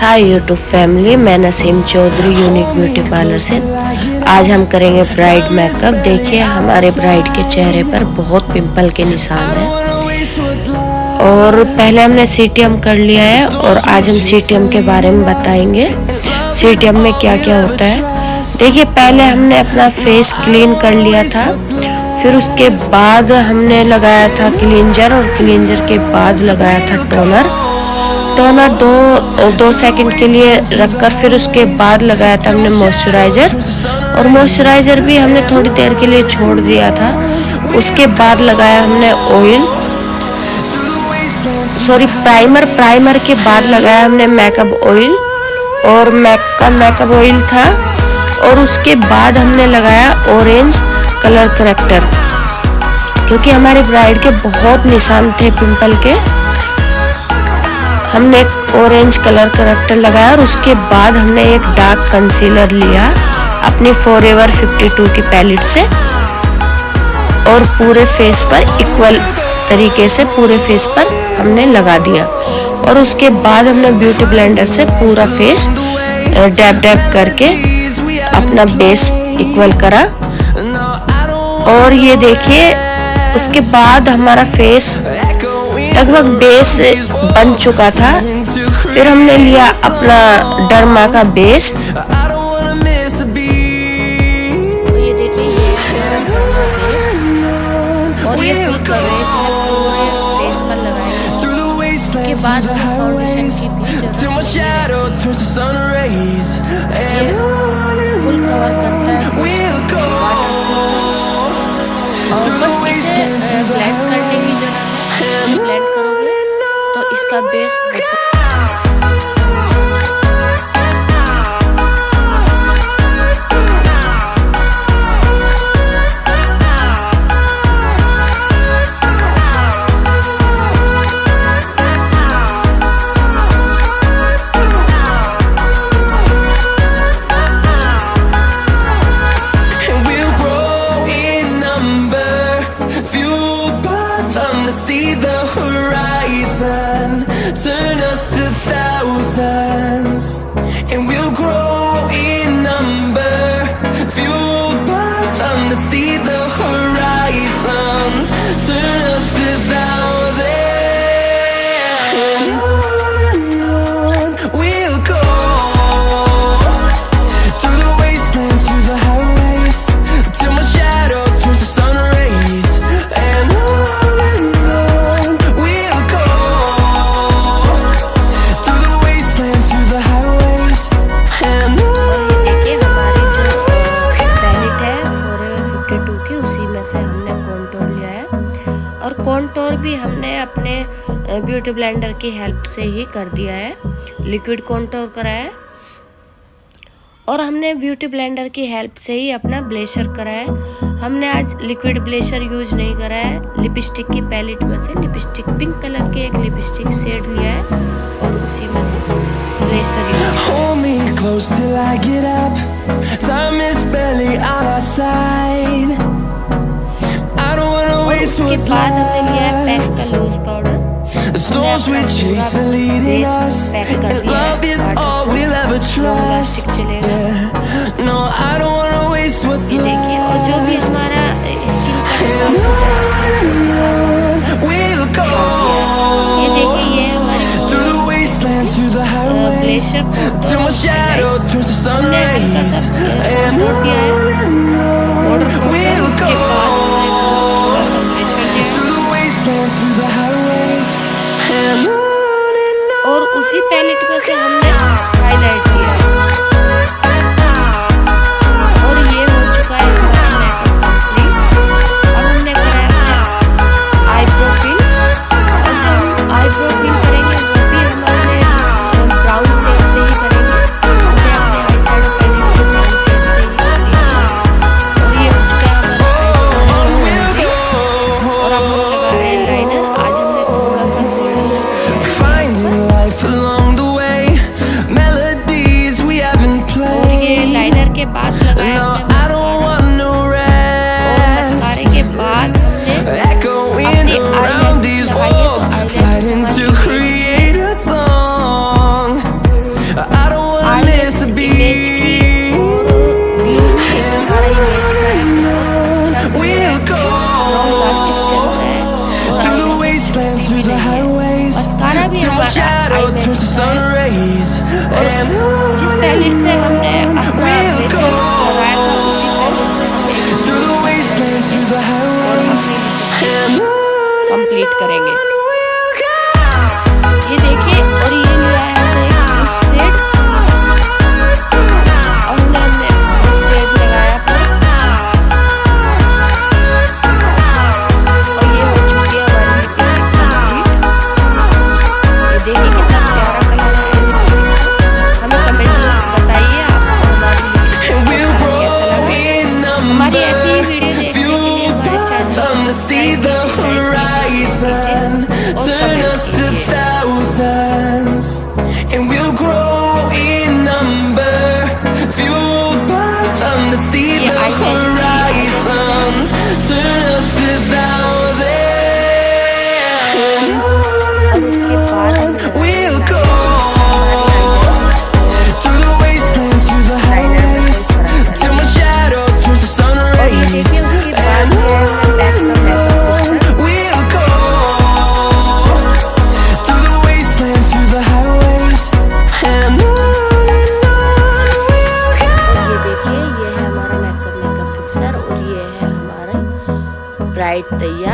हाय YouTube family, मैं Naseem Chaudhary Unique Beauty Parlour से। आज हम करेंगे ब्राइड मेकअप। देखिए हमारे ब्राइड के चेहरे पर बहुत पिंपल के निशान हैं और पहले हमने सीटीएम कर लिया है और आज हम सीटीएम के बारे में बताएंगे। सीटीएम में क्या क्या होता है। देखिए पहले हमने अपना फेस क्लीन कर लिया था, फिर उसके बाद हमने लगाया था क्लींजर और क्लींजर के बाद लगाया था टोनर। टोनर दो सेकंड के लिए रखकर फिर उसके बाद लगाया था हमने मॉइस्चराइज़र, और मॉइस्चराइज़र भी हमने थोड़ी देर के लिए छोड़ दिया था। उसके बाद लगाया हमने ऑयल, प्राइमर के बाद लगाया हमने मेकअप ऑयल और मेकअप ऑयल था, और उसके बाद हमने लगाया ऑरेंज कलर करेक्टर, क्योंकि हमारे ब्राइड के बहुत निशान थे पिंपल के। हमने एक ऑरेंज कलर करेक्टर लगाया और उसके बाद हमने एक डार्क कंसीलर लिया अपनी फॉरएवर 52 की पैलेट से और पूरे फेस पर इक्वल तरीके से पूरे फेस पर हमने लगा दिया। और उसके बाद हमने ब्यूटी ब्लेंडर से पूरा फेस डैब करके अपना बेस इक्वल करा। और ये देखिए उसके बाद हमारा फेस लगभग बेस बन चुका था। फिर हमने लिया अपना डर्मा का बेस, तो ये देखिए ये हमारा बेस, और ये फुल कवरेज है पूरे फेस पर लगाएंगे। उसके बाद फाउंडेशन की भी ये फुल कवर करता है और बस इसे ब्लेंड करने की जरूरत है। ब्लेंड करोगे तो इसका base see the horizon, turn us to thousands, and we'll grow in number, fueled by them to see the horizon, turn us to thousands, and on we'll go, through the wastelands, through the highways, till my shadow turns to sun rays, and और contour भी हमने अपने beauty blender की help से ही कर दिया है। Liquid contour कराया है और हमने ब्यूटी ब्लेंडर की हेल्प से ही अपना ब्लेशर कराया। हमने आज लिक्विड ब्लेशर यूज नहीं करा है। लिपस्टिक की पैलेट में से लिपस्टिक पिंक कलर के एक लिपस्टिक शेड लिया है और उसी में से ब्लेशर उसके बाद हमने लिया है पैक का लूज पाउडर। पैक कर दिया ये देखिए, और जो भी हमारा स्किन का ये देखिए ये हमारी ब्लेशर हमने हल्का सा पाउडर दिया है। और उसी पैलेट में से हमने हाईलाइट किया और ये हो चुका है हमारा मेकअप कंप्लीट। अब हमने कराया अपना आईब्रो फिल, और हम आईब्रो फिल करेंगे वो भी हमारे ब्राउन शेड से ही करेंगे। हमने अपने आई शैडो पैलेट को ब्राउन शेड से ही किया। सेट करेंगे। ये देखिए, और ये लिया है हमने एक शेड, और हमने शेड लगाया था, और ये हो चुकी है हमारी लिपस्टिक कंप्लीट। ये देखिए कितना प्यारा कलर है लिपस्टिक का। हमें कमेंट में बताइए आपको हमारी लिपस्टिक का कैसा लगा। हमारी ऐसी ही वीडियो देखने के लिए हमारे चैनल को सब्सक्राइब कीजिए, लाइक कीजिए, शेयर कीजिए और कमेंट कीजिए। And we'll grow in number, fueled by them to see ये the horizon, turn us to thousands. और उसके बाद हम We'll go through the wastelands, through the highways, till my shadow turns to sun और ये rays. देखिए उसके बाद ये हमने बैक का makeup. We'll go through the wastelands, through the highways, and on we'll go. और ये देखिए, ये है हमारा मेकअप फिक्सर, और ये है हमारा ब्राइड तैयार।